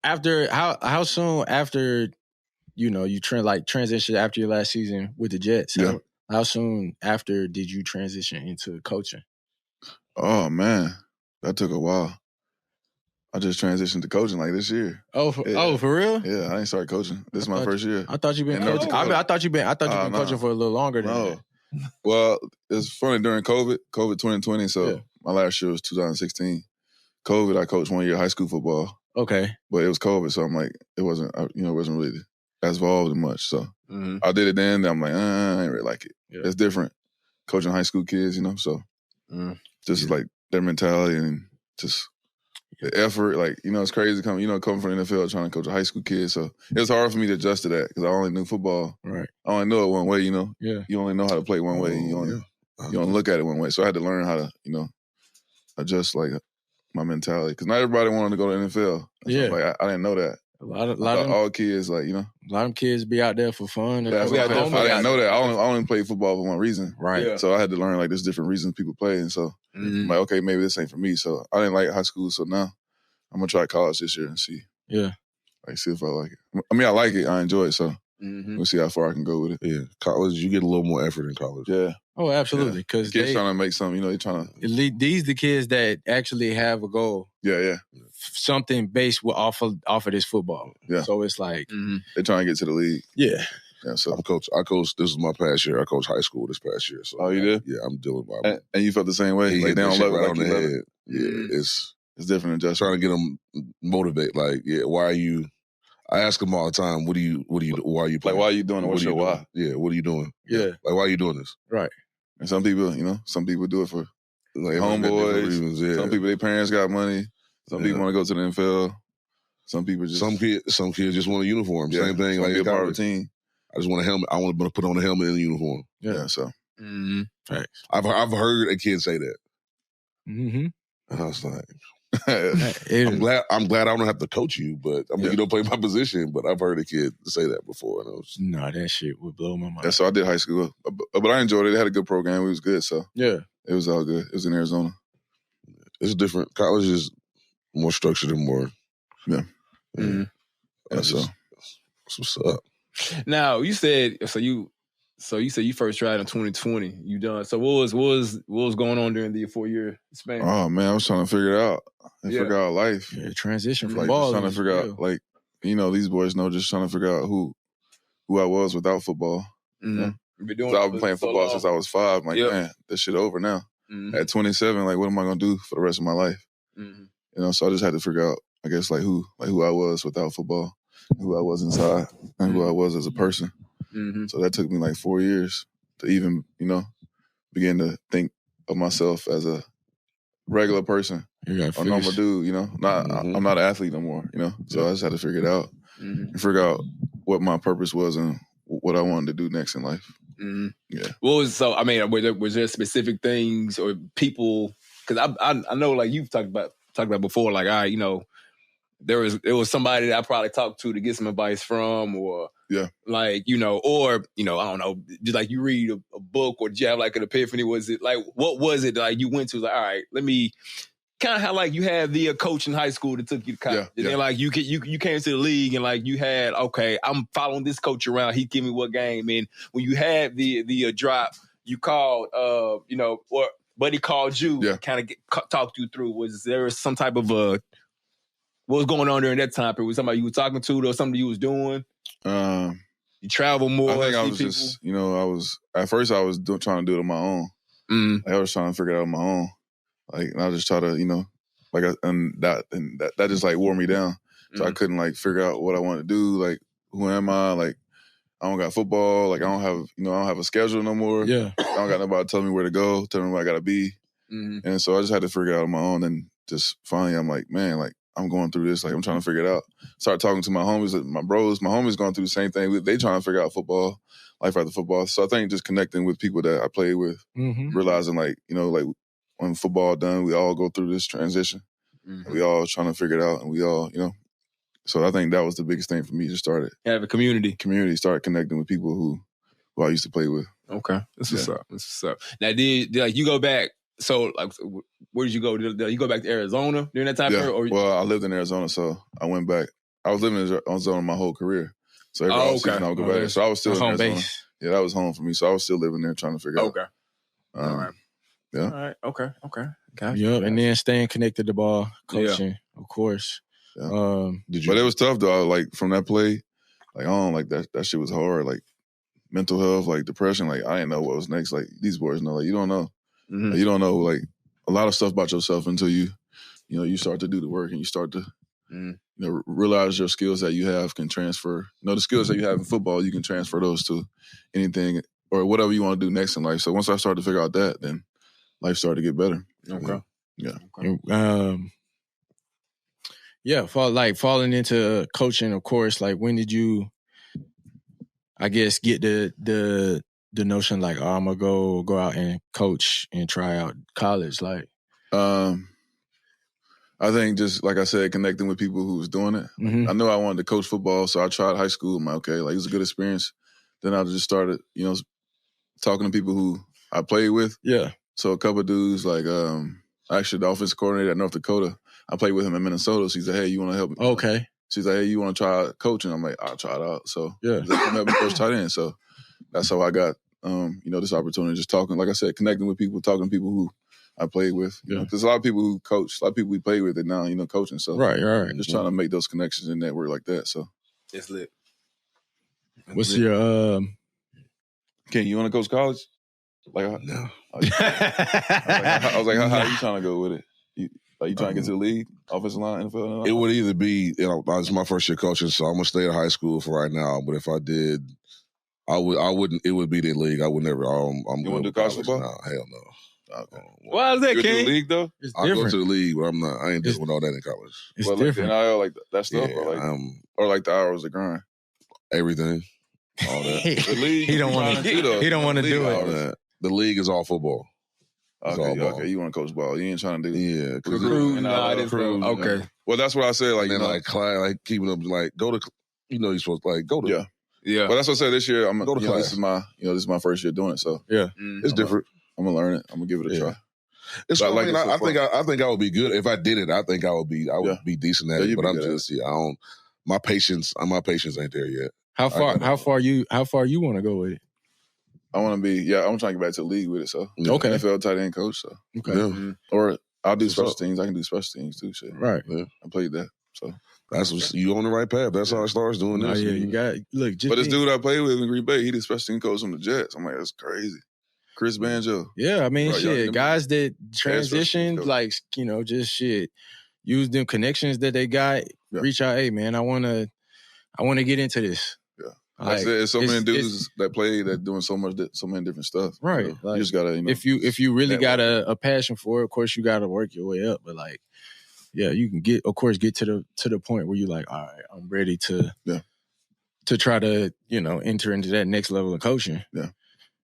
after how soon after you transitioned after your last season with the Jets? How soon after did you transition into coaching? Oh man, that took a while. I just transitioned to coaching like this year. Oh, for real? Yeah, I ain't started coaching. This is my first year. I thought you've been coaching. I thought you've been coaching for a little longer than that. Well, it's funny during COVID 2020. So my last year was 2016. COVID, I coached 1 year high school football. Okay, but it was COVID, so I'm like, it wasn't really as involved in much. So I did it then. I'm like, I ain't really like it. Yeah. It's different coaching high school kids, So just like their mentality and just the effort. Like, it's crazy coming from the NFL trying to coach a high school kid. So it was hard for me to adjust to that because I only knew football. Right. I only know it one way. Yeah. You only know how to play one way. And you only look at it one way. So I had to learn how to adjust like my mentality because not everybody wanted to go to the NFL. Yeah, like I didn't know that. A lot of all kids, like a lot of kids be out there for fun. I didn't know that. I only played football for one reason, right? Yeah. So I had to learn like there's different reasons people play, and so I'm like, okay, maybe this ain't for me. So I didn't like high school, so now I'm gonna try college this year and see. Yeah, like see if I like it. I mean, I like it. I enjoy it. So we'll see how far I can go with it. Yeah, college, you get a little more effort in college. Yeah. Oh, absolutely. Because kids trying to make something, they're trying to. These the kids that actually have a goal. Yeah. Something based off of this football. Yeah. So it's like they're trying to get to the league. Yeah. Yeah. So I coach. This is my past year. I coached high school this past year. So you did? Yeah, I'm dealing with it. And you felt the same way. Like they don't love it on the head. Yeah, it's different. Just trying to get them motivated. Like, why are you? I ask them all the time, why are you playing? Like, why are you doing it? What's your why? Yeah, what are you doing? Yeah. Like, why are you doing this? Right. And some people, do it for like homeboys. Reasons, yeah. Some people, their parents got money. Some people want to go to the NFL. Some people just... Some kids just want a uniform. Same thing. Like be a part of the team. I just want a helmet. I want to put on a helmet and a uniform. Yeah, so... Right. I've heard a kid say that. Mm-hmm. And I was like... I'm glad I don't have to coach you, but I mean, you don't play my position, but I've heard a kid say that before. And no, that shit would blow my mind. Yeah, so I did high school, but I enjoyed it. They had a good program. It was good, so yeah, it was all good. It was in Arizona. It's different. College is more structured and more. Yeah. Mm-hmm. Yeah, so that's what's up. Now you said you said you first tried in 2020. You done. So what was going on during the 4-year span? Oh man, I was trying to figure it out. Figure out life. Yeah, transition from like, ball. Trying to figure out, like, these boys know, just trying to figure out who I was without football. Mm-hmm. I've been playing football since I was 5. I'm like, man, this shit over now. Mm-hmm. At 27, like, what am I gonna do for the rest of my life? Mm-hmm. So I just had to figure out, I guess, like who I was without football, who I was inside, and who I was as a person. Mm-hmm. So that took me like 4 years to even, begin to think of myself as a regular person. A normal dude, I'm not an athlete no more, So I just had to figure it out and figure out what my purpose was and what I wanted to do next in life. Mm-hmm. Yeah. Was there specific things or people? Because I know, like you've talked about before, like there was somebody that I probably talked to get some advice from, or like or I don't know, just like you read a book, or did you have like an epiphany? Was it like what was it like you went to? Like, all right, let me. Kind of how like you had the coach in high school that took you to college. And then like you came to the league and like you had, okay, I'm following this coach around. He give me what game. And when you had the drop, you called, or Buddy called you, kind of talked you through. Was there some type of what was going on during that time period? Was somebody you were talking to or something you was doing? You travel more? I think I was just, at first I was trying to do it on my own. Mm-hmm. I was trying to figure it out on my own. Like, and I just try to, that just like wore me down. So I couldn't like figure out what I wanted to do. Like, who am I? Like, I don't got football. Like, I don't have a schedule no more. Yeah. I don't got nobody telling me where to go, telling me where I got to be. Mm-hmm. And so I just had to figure it out on my own. And just finally, I'm like, man, like, I'm going through this. Like, I'm trying to figure it out. Started talking to my homies, my homies going through the same thing. They trying to figure out football, life after football. So I think just connecting with people that I played with, realizing like, like, when football done, we all go through this transition. Mm-hmm. We all trying to figure it out, and we all, So I think that was the biggest thing for me. Just started have a community. Started connecting with people who I used to play with. Okay, that's what's up. That's what's up. Now, did like you go back? So, like, where did you go? Did you go back to Arizona during that time period? Well, I lived in Arizona, so I went back I was living in Arizona my whole career. So every offseason I would go back. So I was still in home Arizona. base. Yeah, that was home for me. So I was still living there trying to figure out. Okay. All right. Yeah. All right. Okay. Gotcha. Yep, and then staying connected to ball, coaching, of course. Yeah. But it was tough though. Like from that play, like that shit was hard. Like mental health, like depression. Like I didn't know what was next. Like these boys know. Like you don't know. Mm-hmm. Like, you don't know like a lot of stuff about yourself until you start to do the work and you start to realize your skills that you have can transfer. The skills that you have in football, you can transfer those to anything or whatever you want to do next in life. So once I started to figure out that, then life started to get better. Okay. Yeah. Falling into coaching, of course. Like, when did you, I guess, get the notion like, I'm gonna go out and coach and try out college? Like, I think just like I said, connecting with people who was doing it. Mm-hmm. I knew I wanted to coach football, so I tried high school. I'm like, okay, like it was a good experience. Then I just started, talking to people who I played with. Yeah. So a couple of dudes, like actually the offensive coordinator at North Dakota, I played with him in Minnesota. So he's like, hey, you want to help me? Okay. She's like, hey, you want to try coaching? I'm like, I'll try it out. So yeah, he's like, come help me coach tight end. So that's how I got, this opportunity. Just talking, like I said, connecting with people, talking to people who I played with. Because a lot of people who coach, a lot of people we played with, and now coaching. So right. Just trying to make those connections and network like that. So it's lit. What's your Ken, you want to coach college? Like, no. I was like, how are you trying to go with it? Are you trying to get to the league, offensive line, NFL? It would either be, it's my first year coaching, so I'm gonna stay at high school for right now. But if I did, I wouldn't. It would be the league. I would never. I'm you going to do college football? now. Hell no. Okay. Why is that, you King? The league though? It's I different. go to the league, but I'm not. I ain't doing all that in college. It's like different. The NIL, like that stuff, Yeah, or like the hours of grind, everything, all that. The league, he don't want to. He don't want to do all it. that. The league is all football. Okay, you want to coach ball. You ain't trying to do crew. Crew. Okay. Well, that's what I said. Like, and then like keeping up, like go to, you're supposed to like go to. Yeah. Well, that's what I said. This year, I'm go to class. This is my first year doing it. So yeah, it's different. I'm gonna learn it. I'm gonna give it a try. It's I think I would be good if I did it. I think I would be decent at it. But I'm just I don't. My patience ain't there yet. How far you want to go with it? I want to be I'm trying to get back to the league with it. So okay, NFL tight end coach. So okay, or I'll do special teams. I can do special teams too. Shit. Right. Yeah. I played that. So that's what you on the right path. That's how it starts doing this. Yeah, you got look. But this dude I played with in Green Bay, he did special team coach on the Jets. I'm like, that's crazy. Chris Banjo. Yeah, I mean, guys that transition, like, just shit, use them connections that they got, reach out, hey, man, I want to get into this. Yeah. Like I said, there's so many dudes that play that doing so many different stuff. Right. Like, you just got to, if you really got a passion for it, of course, you got to work your way up. But, like, yeah, you can get to the point where you're like, all right, I'm ready to try to, enter into that next level of coaching. Yeah.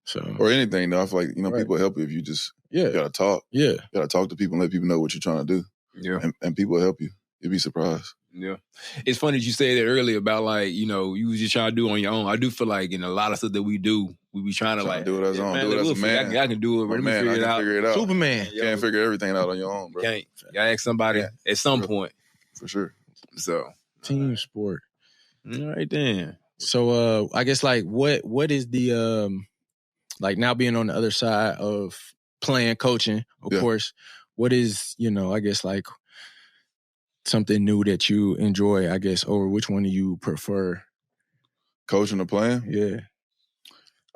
So or anything though, I feel like people help you if you just gotta talk. Yeah, you gotta talk to people and let people know what you're trying to do. Yeah, and people help you. You'd be surprised. Yeah, it's funny that you said that earlier about like you was just trying to do it on your own. I do feel like in a lot of stuff that we do, we be trying to like do it as on, do it as a man. I can do it. Let me figure it out. Superman, you can't figure everything out on your own, bro. Can't. You gotta ask somebody at some point for sure. So team sport. All right then. So I guess like what is the like now being on the other side of playing, coaching, of course, what is, I guess like something new that you enjoy, I guess, or which one do you prefer? Coaching or playing? Yeah.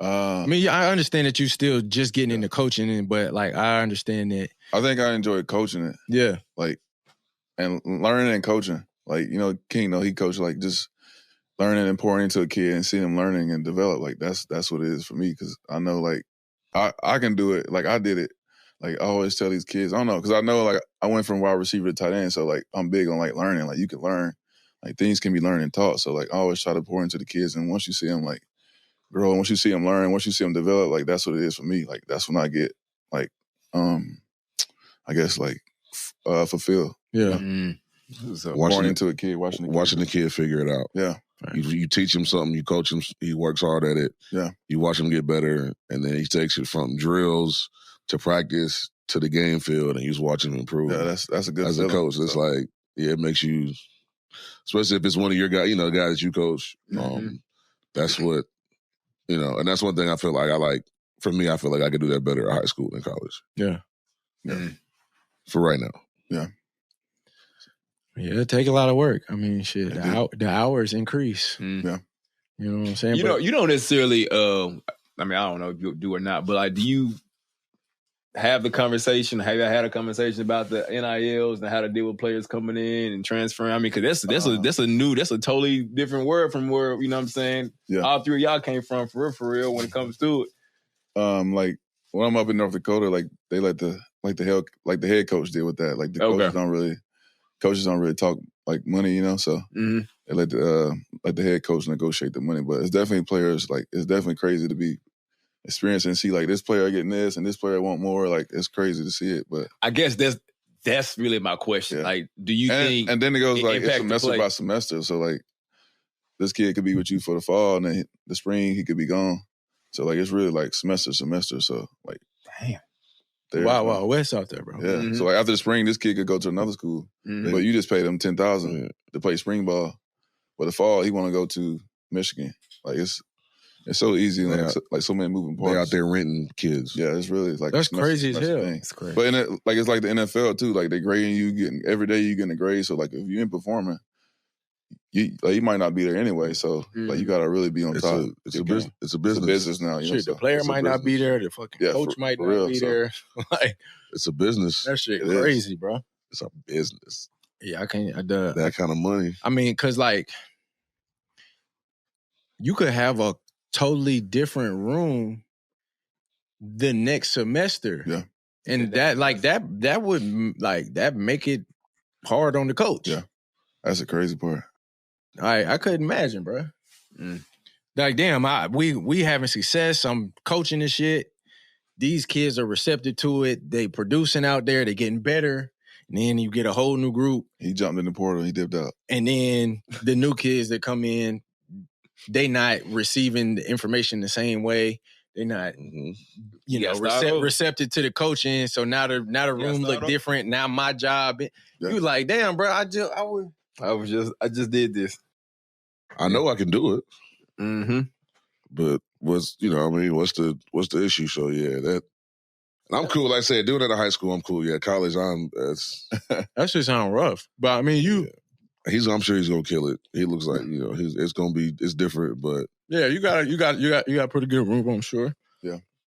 I mean, I understand that you still just getting into coaching, but like, I understand that. I think I enjoy coaching it. Yeah. Like, and learning and coaching. Like, King, he coached like just learning and pouring into a kid and seeing him learning and develop, like that's what it is for me. Because I know, like, I can do it. Like I did it. Like I always tell these kids, I don't know, because I know, like, I went from wide receiver to tight end, so like I'm big on like learning. Like you can learn, like things can be learned and taught. So like I always try to pour into the kids, and once you see them like grow, once you see them learn, once you see them develop, like that's what it is for me. Like that's when I get like, I guess like fulfilled. Yeah. So pouring into a kid, watching the kid figure it out. Yeah. You teach him something, you coach him, he works hard at it. Yeah. You watch him get better, and then he takes it from drills to practice to the game field, and you just watch him improve. Yeah, that's a good as feeling. A coach. It's like, it makes you especially if it's one of your guys, the guy that you coach. That's what, and that's one thing I feel like for me, I feel like I could do that better at high school than college. Yeah. For right now. Yeah. Yeah, it take a lot of work. I mean, shit, the hours increase. Yeah. You know what I'm saying? You don't necessarily, I don't know if you do or not, but like, do you have the conversation? Have you had a conversation about the NILs and how to deal with players coming in and transferring? I mean, because that's a totally different word from where, you know what I'm saying? Yeah. All three of y'all came from for real when it comes to it. Like when I'm up in North Dakota, like they let the head coach deal with that. Like the coaches don't really talk like money, so they let the head coach negotiate the money. But it's definitely players, like it's definitely crazy to be experiencing and see like this player getting this and this player want more. Like it's crazy to see it. But I guess that's really my question. Yeah. Like, do you think? And then it goes like it's semester by semester. So like this kid could be with you for the fall, and then the spring he could be gone. So like it's really like semester. So like, damn. Wow, West out there, bro. Yeah. So like after the spring, this kid could go to another school, but you just paid him $10,000 to play spring ball. But the fall, he want to go to Michigan. Like it's so easy, like so many moving parts. They out there renting kids. Yeah, it's really like that's crazy as hell. It's crazy. But it's like the NFL too. Like they grading you, every day you getting a grade. So like if you ain't performing, you might not be there anyway. So like you gotta really be on top. It's a business. It's a business now. Shit, the player might not be there. The fucking coach might not be there. Like it's a business. That shit crazy, bro. It's a business. Yeah, I can't. That kind of money. I mean, because like you could have a totally different room the next semester. Yeah. And that would like that make it hard on the coach. Yeah. That's the crazy part. I couldn't imagine, bro. Like, damn, we having success. I'm coaching this shit. These kids are receptive to it. They producing out there. They getting better. And then you get a whole new group. He jumped in the portal. He dipped out. And then the new kids that come in, they not receiving the information the same way. They're not, receptive to the coaching. So now the room look different. Now my job, you like, damn, bro. I just did this. I know I can do it. But what's the issue? So yeah, that. And I'm cool. Like I said, doing it at high school, I'm cool. Yeah, college, that shit sound rough. But I mean, I'm sure he's gonna kill it. He looks like it's different. But yeah, you got a pretty good room, I'm sure. Yeah,